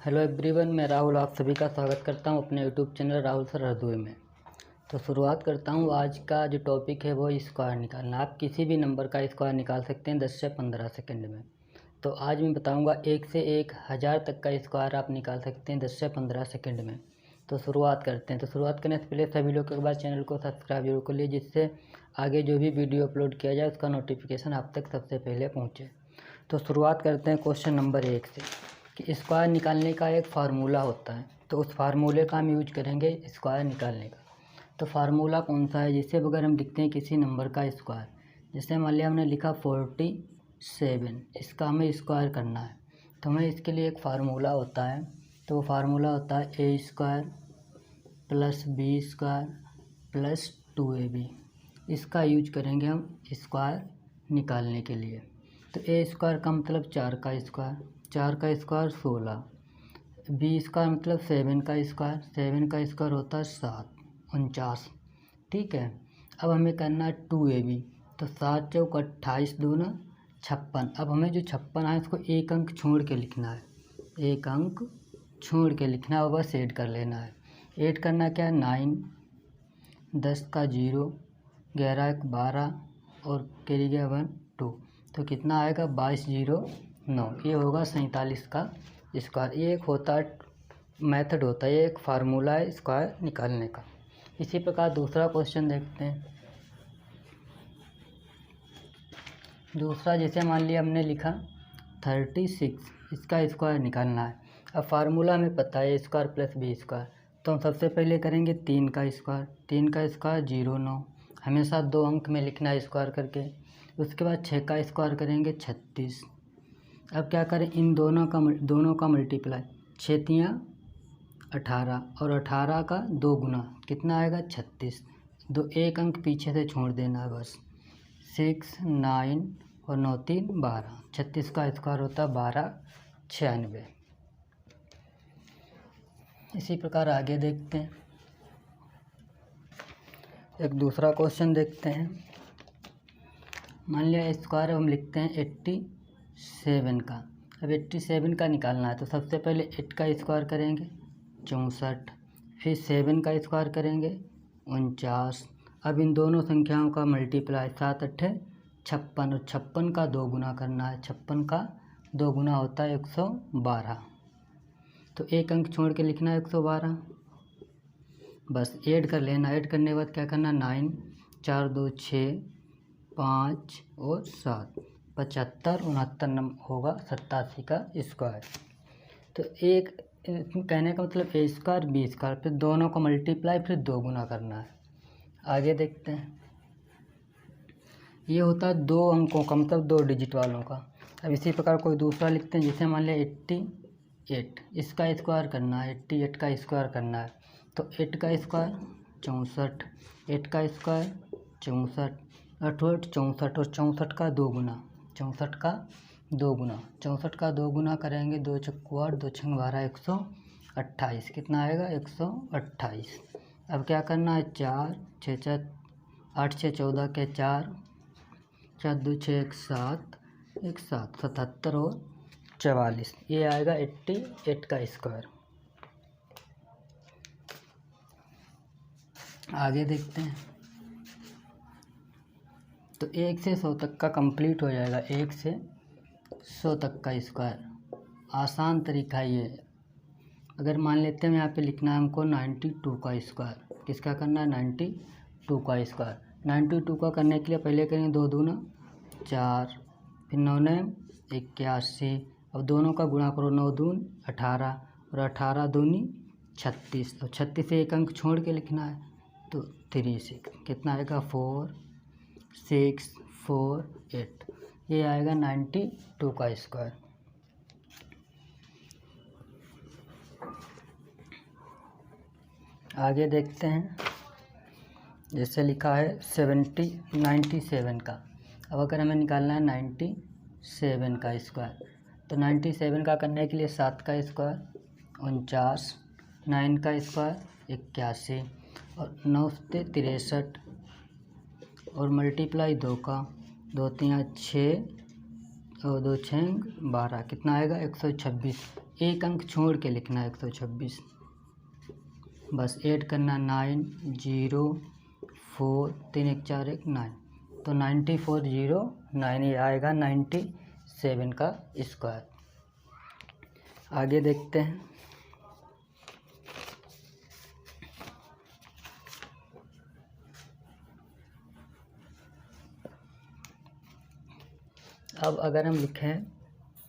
Hello everyone, मैं राहुल आप सभी का स्वागत करता हूं अपने YouTube channel Rahul sir Hardoi में। तो शुरुआत करता हूं। आज का जो टॉपिक है वो स्क्वायर निकालना। आप किसी भी नंबर का स्क्वायर निकाल सकते हैं 10 से 15 सेकंड में। तो आज मैं बताऊंगा 1 से 1000 तक का स्क्वायर आप निकाल सकते हैं 10 से 15 सेकंड में। तो शुरुआत करते हैं। तो शुरुआत करने से पहले सभी लोग एक बार चैनल को सब्सक्राइब जरूर कर लीजिए, जिससे आगे जो भी वीडियो अपलोड किया जाए उसका नोटिफिकेशन आप तक सबसे पहले पहुँचे। तो शुरुआत करते हैं क्वेश्चन नंबर 1 से कि स्क्वायर निकालने का एक फार्मूला होता है। तो उस फार्मूले का हम यूज करेंगे स्क्वायर निकालने का। तो फार्मूला कौन सा है? जिससे अगर हम लिखते हैं किसी नंबर का स्क्वायर, जैसे मान लिया हमने लिखा 47, इसका हमें स्क्वायर करना है। तो हमें इसके लिए एक फार्मूला होता है। तो वो फार्मूला होता है a² + b² + 2ab। इसका यूज करेंगे हम स्क्वायर निकालने के लिए। तो a² का मतलब 4 का स्क्वायर, 4 का स्क्वायर 16, b² मतलब 7 का स्क्वायर, 7 का स्क्वायर होता है 7, 49। ठीक है। अब हमें करना है 2ab। तो 7 चौक 28, दूना 56। अब हमें जो 56 है इसको एक अंक छोड़ के लिखना है, एक अंक छोड़ के लिखना है और बस ऐड कर लेना है। ऐड करना क्या है? 9, 10 का 0, 11 एक 12 और कैरी गया 1 2। तो कितना आएगा? 2209। ये होगा 47 का स्क्वायर। ये एक होता है मेथड होता है, ये एक फार्मूला है स्क्वायर निकालने का। इसी प्रकार दूसरा क्वेश्चन देखते हैं। दूसरा जैसे मान लिया हमने लिखा 36, इसका स्क्वायर निकालना है। अब फार्मूला हमें पता है a² + b²। तो हम सबसे पहले करेंगे 3 का स्क्वायर, 3 का स्क्वायर 09, हमेशा 2 अंक में लिखना है स्क्वायर करके। उसके बाद 6 का स्क्वायर करेंगे 36। अब क्या करें? इन दोनों का मल्टीप्लाई, 6 तियाँ 18 और 18 का 2 गुना कितना आएगा? 36। दो एक अंक पीछे से छोड़ देना है बस। 6 9 और 9 3 12, 36 का स्क्वायर होता है 1296। इसी प्रकार आगे देखते हैं। एक दूसरा क्वेश्चन देखते हैं। मान लिया स्क्वायर हम लिखते हैं 87 का। अब 87 का निकालना है। तो सबसे पहले 8 का स्क्वायर करेंगे 64, फिर 7 का स्क्वायर करेंगे 49। अब इन दोनों संख्याओं का मल्टीप्लाई, 7 8 56 और 56 का 2 गुना करना है। 56 का 2 गुना होता है 112। तो एक अंक छोड़ के लिखना है 112, बस ऐड कर लेना। ऐड करने के बाद क्या करना? 9 4 2 6 5 और 7, 75 69 नंबर होगा 87 का स्क्वायर। तो एक कहने का मतलब a² b², फिर दोनों का मल्टीप्लाई, फिर 2 गुना करना है। आगे देखते हैं। ये होता है 2 अंकों का, मतलब 2 डिजिट वालों का। अब इसी प्रकार कोई दूसरा लिखते हैं। जैसे मान लिया 88, इसका स्क्वायर करना है, 88 का स्क्वायर करना है। तो 8 का स्क्वायर 64, 8 का स्क्वायर 64, 8 8 64 और 64 का 2 गुना, 64 का 2 गुना, 64 का 2 गुना करेंगे 2 चक्कू 8, 2 छंग 12, 128। कितना आएगा? 128। अब क्या करना है? 4 6 4 8 6 14 के 4, 4 2 6 1 7, 1 7 77 और 44। ये आएगा 88 का स्क्वायर। आगे देखते हैं। तो 1 से 100 तक का कंप्लीट हो जाएगा। 1 से 100 तक का स्क्वायर आसान तरीका ये है। अगर मान लेते हैं यहाँ पे लिखना है हमको 92 का स्क्वायर। किसका करना है? 92 का स्क्वायर। 92 का करने के लिए पहले करेंगे 2 दूना 4, फिर 9 9 81। अब दोनों का गुणा करो, 9 दून 18 और 18 दूनी 36। तो 36 से एक अंक छोड़ के लिखना है, तो 36। कितना आएगा? 4 6 4 8। ये आएगा 92 का स्क्वायर। आगे देखते हैं। जैसे लिखा है 97 का। अब अगर हमें निकालना है 97 का स्क्वायर, तो 97 का करने के लिए 7 का स्क्वायर 49, 9 का स्क्वायर 81 और 9 से 63 और मल्टीप्लाई 2 का, 2 3 6 और 2 6 12। कितना आएगा? 126। एक अंक छोड़ के लिखना है 126, बस ऐड करना 9 0 4 3 1 4 1 9, तो 9409 ये आएगा 97 का स्क्वायर। आगे देखते हैं। अब अगर हम लिखें,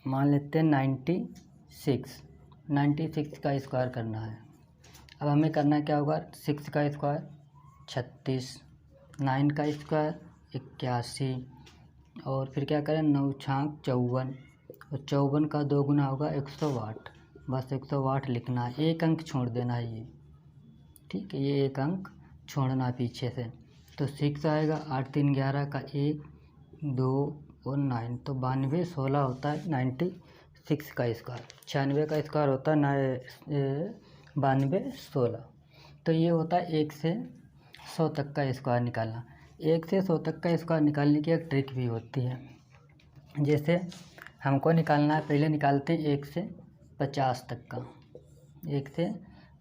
मान लेते हैं 96 का स्क्वायर करना है। अब हमें करना क्या होगा, 6 का स्क्वायर 36, 9 का स्क्वायर 81, और फिर क्या करें 9 छाक 54, और 54 का 2 गुना होगा 108, बस 108 लिखना है, एक अंक छोड़ देना है ये, ठीक है, ये एक अंक छोड़ना पीछे से। तो 6 आएगा, 8 3 11 का 1 2 और 9, तो 92 16 होता है 96 का स्क्वायर। 96 का स्क्वायर होता है 92 16। तो ये होता है 1 से 100 तक का स्क्वायर निकालना। 1 से 100 तक का स्क्वायर निकालने की एक ट्रिक भी होती है। जैसे हमको निकालना है, पहले निकालते हैं 1 से 50 तक का, 1 से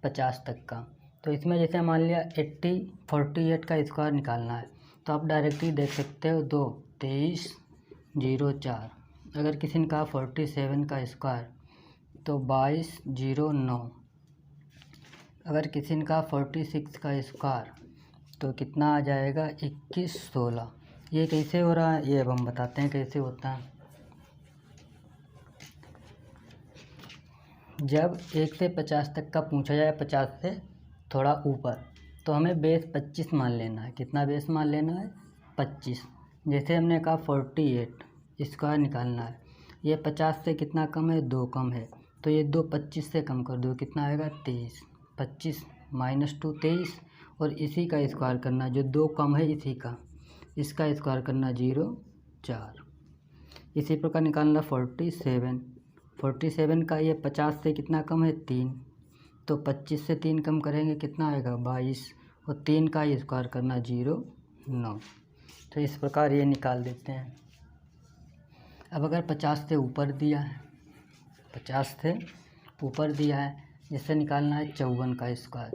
50 तक का। तो इसमें जैसे मान लिया 48 का स्क्वायर निकालना है, तो आप डायरेक्टली देख सकते हो 2 23 0 4। अगर किसी ने कहा 47 का स्क्वायर तो 22 0 9। अगर किसी ने कहा 46 का स्क्वायर तो कितना आ जाएगा 21 16। ये कैसे हो रहा है, ये अब हम बताते हैं कैसे होता है। जब 1 से 50 तक का पूछा जाए, 50 से थोड़ा ऊपर, तो हमें बेस 25 मान लेना है। कितना बेस मान लेना है, 25। जैसे हमने कहा 48 स्क्वायर निकालना है, ये 50 से कितना कम है, 2 कम है, तो ये 2 25 से कम कर दो, कितना आएगा 23। 25 - 2 23, और इसी का स्क्वायर करना, जो 2 कम है इसी का, इसका स्क्वायर करना 0 4। इसी प्रकार निकालना 47 का, ये 50 से कितना कम है 3, तो 25 से 3 कम करेंगे कितना आएगा 22, और 3 का स्क्वायर करना 0 9। तो इस प्रकार ये निकाल देते हैं। अब अगर 50 से ऊपर दिया है, 50 से ऊपर दिया है, जिससे निकालना है 54 का स्क्वायर,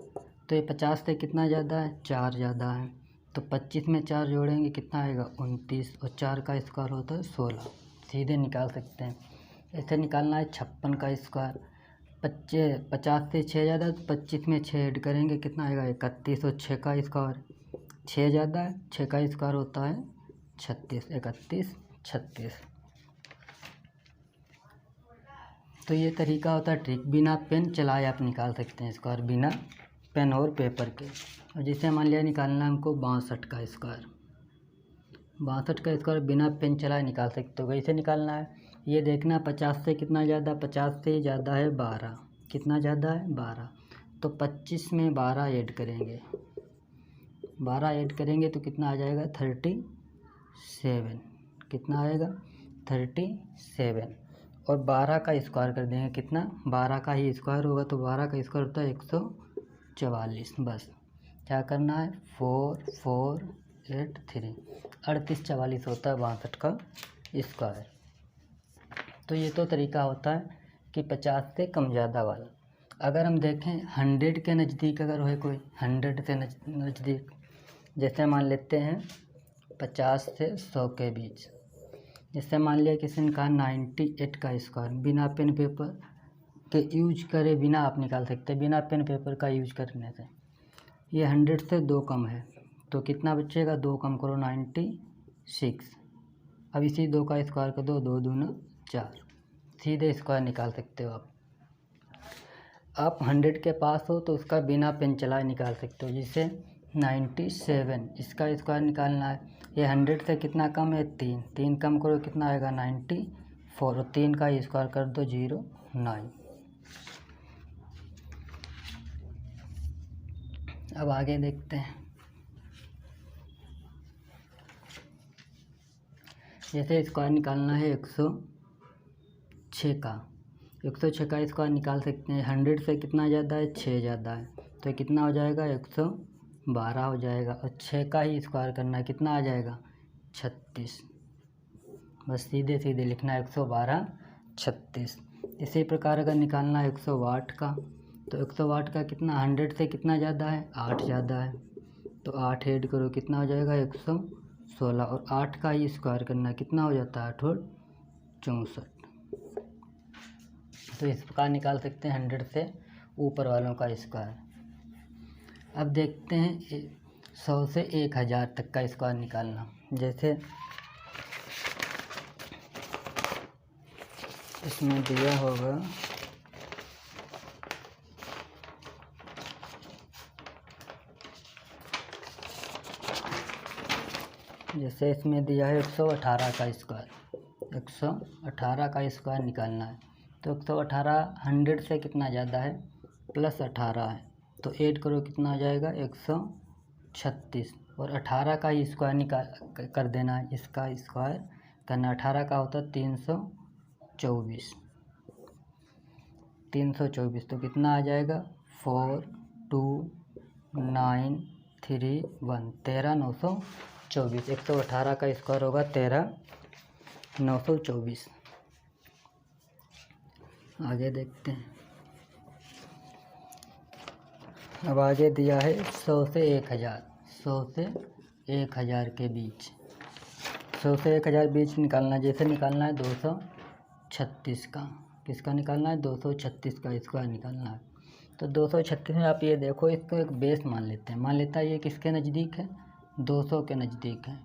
तो ये 50 से कितना ज़्यादा है, 4 ज़्यादा है, तो 25 में 4 जोड़ेंगे कितना आएगा 29, और 4 का स्क्वायर होता है 16, सीधे निकाल सकते हैं। ऐसे निकालना है 56 का स्क्वायर, 50 से 6 ज़्यादा, तो 25 में 6 ऐड करेंगे कितना आएगा 31, और 6 का स्क्वायर 6 ज़्यादा है, 6 का स्क्वायर होता है 36, 31 36। तो ये तरीका होता है ट्रिक, बिना पेन चलाए आप निकाल सकते हैं स्क्वायर, बिना पेन और पेपर के। और जैसे मान लिया निकालना है हमको 62 का स्क्वायर, 62 का स्क्वायर बिना पेन चलाए निकाल सकते हो। कैसे निकालना है, ये देखना 50 से कितना ज़्यादा, 50 से ज़्यादा है 12, कितना ज़्यादा है 12, तो 25 में 12 ऐड करेंगे, 12 ऐड करेंगे तो कितना आ जाएगा 37, कितना आएगा 37, और 12 का स्क्वायर कर देंगे कितना, 12 का ही स्क्वायर होगा, तो 12 का स्क्वायर होता है 144। बस क्या करना है 4 4 8 3, 38 44 होता है 62 का स्क्वायर। तो ये तो तरीका होता है कि 50 से कम ज़्यादा वाला। अगर हम देखें 100 के नज़दीक अगर हो कोई, 100 से नज़दीक, जैसे मान लेते हैं 50 से 100 के बीच, जैसे मान लिया किसी ने कहा 98 का स्क्वायर, बिना पेन पेपर के यूज करे बिना आप निकाल सकते हैं, बिना पेन पेपर का यूज करने से। ये 100 से 2 कम है, तो कितना बचेगा, 2 कम करो 96। अब इसी 2 का स्क्वायर कर दो, 2 दूना 4, सीधे स्क्वायर निकाल सकते हो आप 100 के पास हो तो उसका बिना पेन चलाए निकाल सकते हो। जैसे 97, इसका स्क्वायर निकालना है, ये 100 से कितना कम है 3, 3 कम करो कितना आएगा 94, और 3 का स्क्वायर कर दो 0 9। अब आगे देखते हैं। जैसे स्क्वायर निकालना है 106 का, 106 का स्क्वायर निकाल सकते हैं। 100 से कितना ज़्यादा है 6 ज़्यादा है, तो कितना हो जाएगा 112 हो जाएगा, और 6 का ही स्क्वायर करना है, कितना आ जाएगा 36। बस सीधे सीधे लिखना है 112 36। इसी प्रकार अगर निकालना है 100 वाट का, तो 100 वाट का कितना 100 से कितना ज़्यादा है 8 ज़्यादा है, तो 8 ऐड करो कितना हो जाएगा 116, और 8 का ही स्क्वायर करना कितना हो जाता है 8 और 64। तो इस प्रकार निकाल सकते हैं 100 से ऊपर वालों का स्क्वायर। अब देखते हैं 100 से 1000 तक का स्क्वायर निकालना। जैसे इसमें दिया होगा जैसे इसमें दिया है 118 का स्क्वायर, 118 का स्क्वायर निकालना है। तो 118 100 से कितना ज़्यादा है प्लस 18 है, तो ऐड करो कितना आ जाएगा 136, और 18 का ही स्क्वायर निकाल कर देना है। इसका स्क्वायर करना 18 का होता है 324, 324 तो कितना आ जाएगा 4 2 9 3 1 13,924। 118 का स्क्वायर होगा 13,924। आगे देखते हैं। अब आगे दिया है 100 से 1000, 100 से 1000 के बीच, 100 से 1000 बीच निकालना। जैसे निकालना है 236 का, किसका निकालना है 236 का स्क्वायर निकालना है। तो 236 में आप ये देखो, इसको एक बेस मान लेते हैं। मान लेता है ये किसके नज़दीक है 200 के नज़दीक है।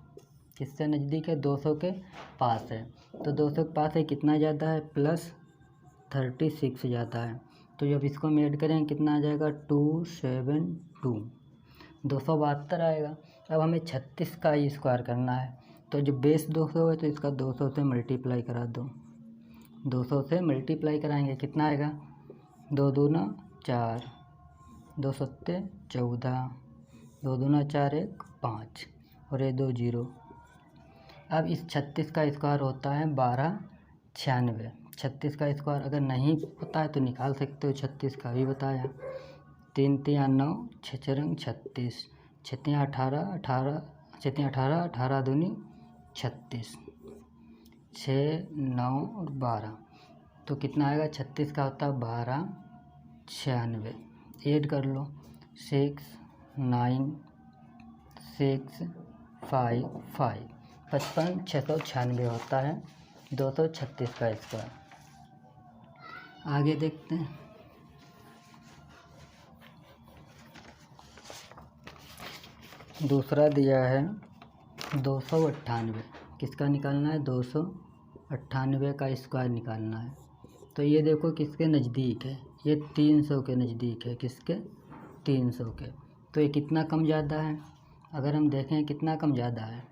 किससे नज़दीक है 200 के पास है। तो 200 के पास है कितना ज़्यादा है प्लस 36 ज़्यादा है। तो जब इसको हम ऐड करेंगे कितना आ जाएगा 272, 272 आएगा। अब हमें 36 का ही स्क्वायर करना है। तो जब बेस 200 है तो इसका 200 से मल्टीप्लाई करा दो, 200 से मल्टीप्लाई कराएंगे कितना आएगा 2 दूना 4, 2 सत्ते 14, 2 दूना 4 1 5, और ये 2 0। अब इस 36 का स्क्वायर होता है 1296। 36 का स्क्वायर अगर नहीं पता है तो निकाल सकते हो, 36 का भी बताया। 3 3 9 6 4 36, 6 18 18, 6 18 18 दूनी 36, 6 9 और 12, तो कितना आएगा 36 का होता है 1296। ऐड कर लो 6 9 6 5 5, 55 696 होता है 236 का स्क्वायर। आगे देखते हैं। दूसरा दिया है 298, किसका निकालना है 298 का स्क्वायर निकालना है। तो ये देखो किसके नज़दीक है, ये 300 के नज़दीक है। किसके 300 के। तो ये कितना कम ज़्यादा है, अगर हम देखें कितना कम ज़्यादा है,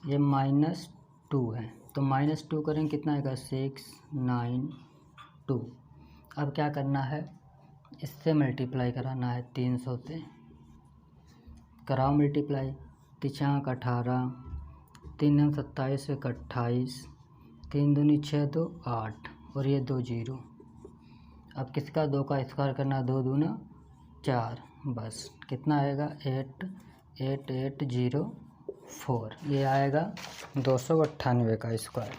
ये -2 है। तो -2 करें कितना आएगा 6 9 2। अब क्या करना है इससे मल्टीप्लाई कराना है 300 से, कराओ मल्टीप्लाई। 3 18, 3 27 28, 3 दूनी 6 2 8, और ये 2 0। अब किसका 2 का स्क्वायर करना 2 दूना 4, बस कितना आएगा 8 8 8 0 4। ये आएगा 298 का स्क्वायर।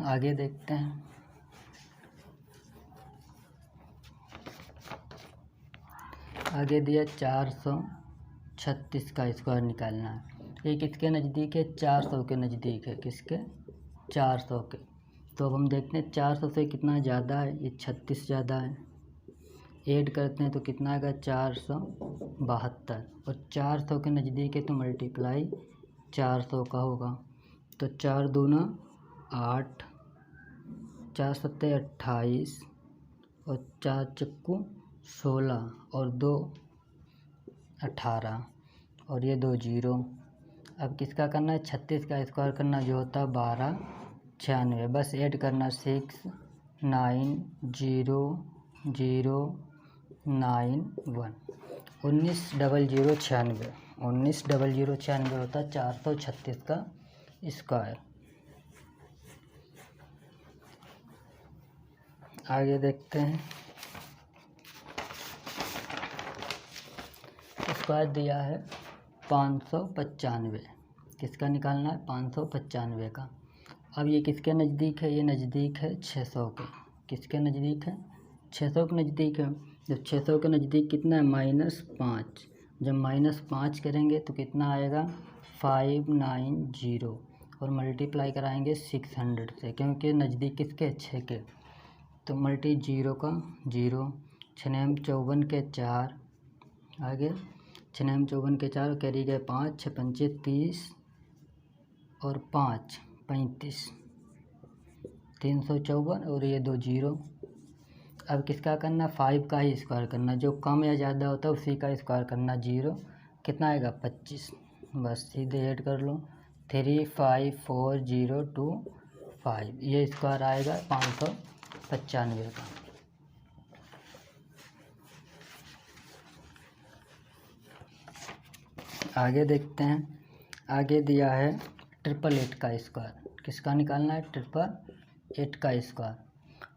आगे देखते हैं। आगे दिया 436 का स्क्वायर निकालना है। ये किसके नज़दीक है 400 के नज़दीक है। किसके 400 के। तो अब हम देखते हैं 400 से कितना ज़्यादा है, ये 36 ज़्यादा है। ऐड करते हैं तो कितना आएगा 472, और 400 के नज़दीक है तो मल्टीप्लाई 400 का होगा। तो 4 दूना 8, 4 सत्ते 28, और 4 चक्कू 16, और 2 18, और ये 2 0। अब किसका करना है 36 का स्क्वायर करना, जो होता है 1296। बस ऐड करना 6 9 0 0 9 1, 19,0096, 19,0096 होता है 436 का स्क्वायर। आगे देखते हैं। स्क्वायर दिया है 595, किसका निकालना है 595 का। अब ये किसके नज़दीक है? ये नज़दीक है 600 के। किसके नज़दीक है? 600 के नज़दीक है। जब 600 के नज़दीक कितना है? -5। जब -5 करेंगे तो कितना आएगा? 590 और मल्टीप्लाई कराएंगे 600 से, क्योंकि नज़दीक किसके? 6 के। तो मल्टी 0 का 0, 6 54 के 4, आगे 6 54 के 4 कैरी गए 5, 6 पंचे 30 और 5 35, 354 और ये 2 0। अब किसका करना? 5 का ही स्क्वायर करना, जो कम या ज़्यादा होता है उसी का स्क्वायर करना। 0 कितना आएगा? 25। बस सीधे ऐड कर लो, 35402 ये स्क्वायर आएगा 595 का। आगे देखते हैं। आगे दिया है 888 का स्क्वायर। किसका निकालना है? 888 का स्क्वायर।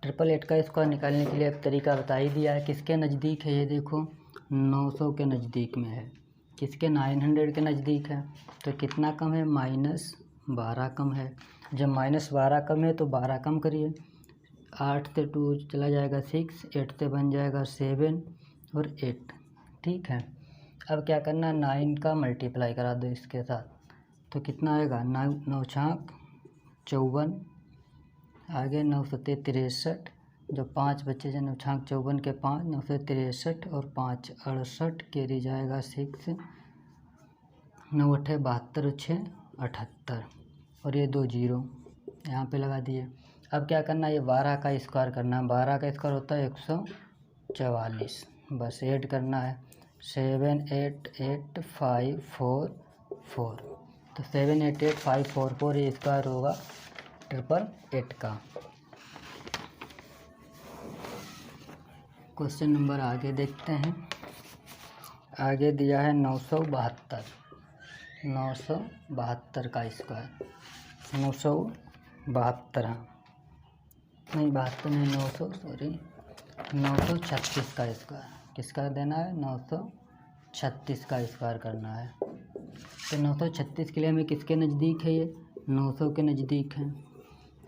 888 का स्क्वायर निकालने के लिए अब तरीका बता ही दिया है। किसके नज़दीक है? ये देखो 900 के नज़दीक में है। किसके? 900 के नज़दीक है। तो कितना कम है? -12 कम है। जब -12 कम है तो 12 कम करिए। 8 से 2 चला जाएगा 6, 8 से बन जाएगा 7 और 8। ठीक है। अब क्या करना? 9 का मल्टीप्लाई करा दो इसके साथ, तो कितना आएगा? 9 छाक 54, आगे 9 सत्ते 63, जो 5 बच्चे जो 9 छाक 54 के 5, 9 से 63 और 5 68, कैरी जाएगा 6, 9 अट्ठे 72 और 6 78 और ये 2 0 यहाँ पे लगा दिए। अब क्या करना? ये 12 का स्क्वायर करना है। 12 का स्क्वायर होता है 144। बस ऐड करना है 788544। तो 788544 ये स्क्वायर होगा 888 का। क्वेश्चन नंबर आगे देखते हैं। आगे दिया है 972। 972 का स्क्वायर। 972, हाँ नहीं 72 नहीं, 936 का स्क्वायर। किसका देना है? 936 का स्क्वायर करना है। तो 936 के लिए हमें किसके नज़दीक है? ये 900 के नज़दीक है।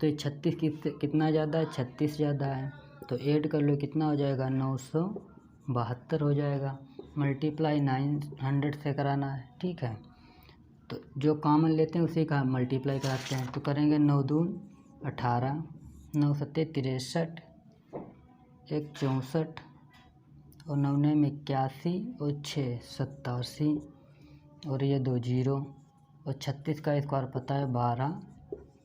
तो ये 36 कितना ज़्यादा है? 36 ज़्यादा है। तो ऐड कर लो, कितना हो जाएगा? 972 हो जाएगा। मल्टीप्लाई 900 से कराना है। ठीक है। तो जो कॉमन लेते हैं उसी का मल्टीप्लाई कराते हैं। तो करेंगे 9 दून 18, 9 सत्ते 63, 1 64 और 9 ने 81 और 6 87 और ये 2 0 और 36 का स्क्वायर पता है 12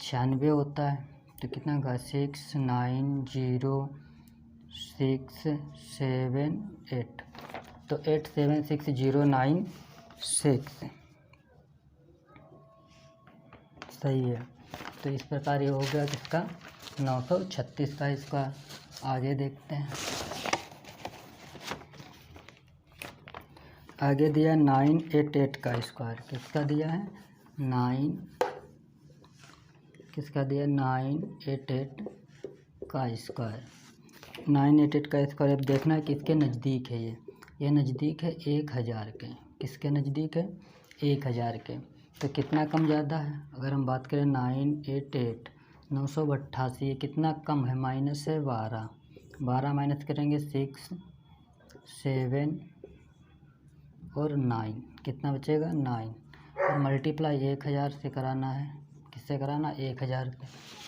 96 होता है। तो कितना का? 690678। तो 876096 सही है। तो इस प्रकार ये हो गया किसका? 936 का स्क्वायर। आगे देखते हैं। आगे दिया 988 का स्क्वायर। किसका दिया है? 988 का स्क्वायर। 988 का स्क्वायर अब देखना है किसके नज़दीक है। ये नज़दीक है 1000 के। किसके नज़दीक है? 1000 के। तो कितना कम ज़्यादा है? अगर हम बात करें 988 988, ये कितना कम है? माइनस है 12, 12 माइनस करेंगे 6 7 और 9, कितना बचेगा? 9 और मल्टीप्लाई 1000 से कराना है। किससे कराना? 1000 से।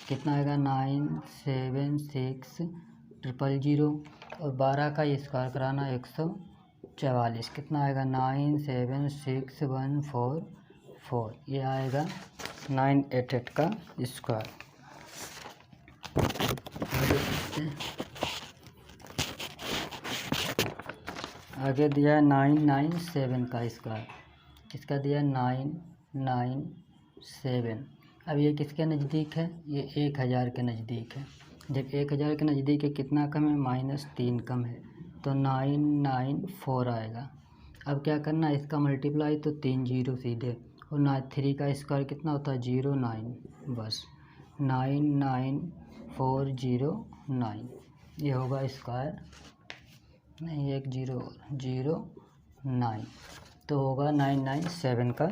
कितना आएगा? 976000 और 12 का ये स्क्वायर कराना 144। कितना आएगा? 976144। ये आएगा 988 का स्क्वायर। आगे दिया है 997 का स्क्वायर। किसका दिया है? 997। अब ये किसके नज़दीक है? ये 1000 के नज़दीक है। जब 1000 के नज़दीक है कितना कम है? -3 कम है। तो 994 आएगा। अब क्या करना है? इसका मल्टीप्लाई तो 3 0 सीधे, और 3 का स्क्वायर कितना होता है? 09। बस 99409 ये होगा स्क्वायर, नहीं 1009। तो होगा 997 का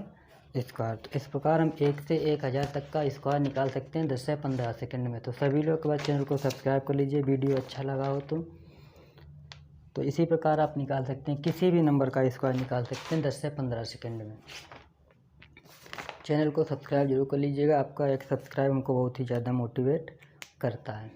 स्क्वायर। तो इस प्रकार हम 1 से 1000 तक का स्क्वायर निकाल सकते हैं 10 से 15 सेकंड में। तो सभी लोग के बाद चैनल को सब्सक्राइब कर लीजिए, वीडियो अच्छा लगा हो तो इसी प्रकार आप निकाल सकते हैं, किसी भी नंबर का स्क्वायर निकाल सकते हैं 10 से 15 सेकंड में। चैनल को सब्सक्राइब जरूर कर लीजिएगा, आपका एक सब्सक्राइब हमको बहुत ही ज़्यादा मोटिवेट करता है।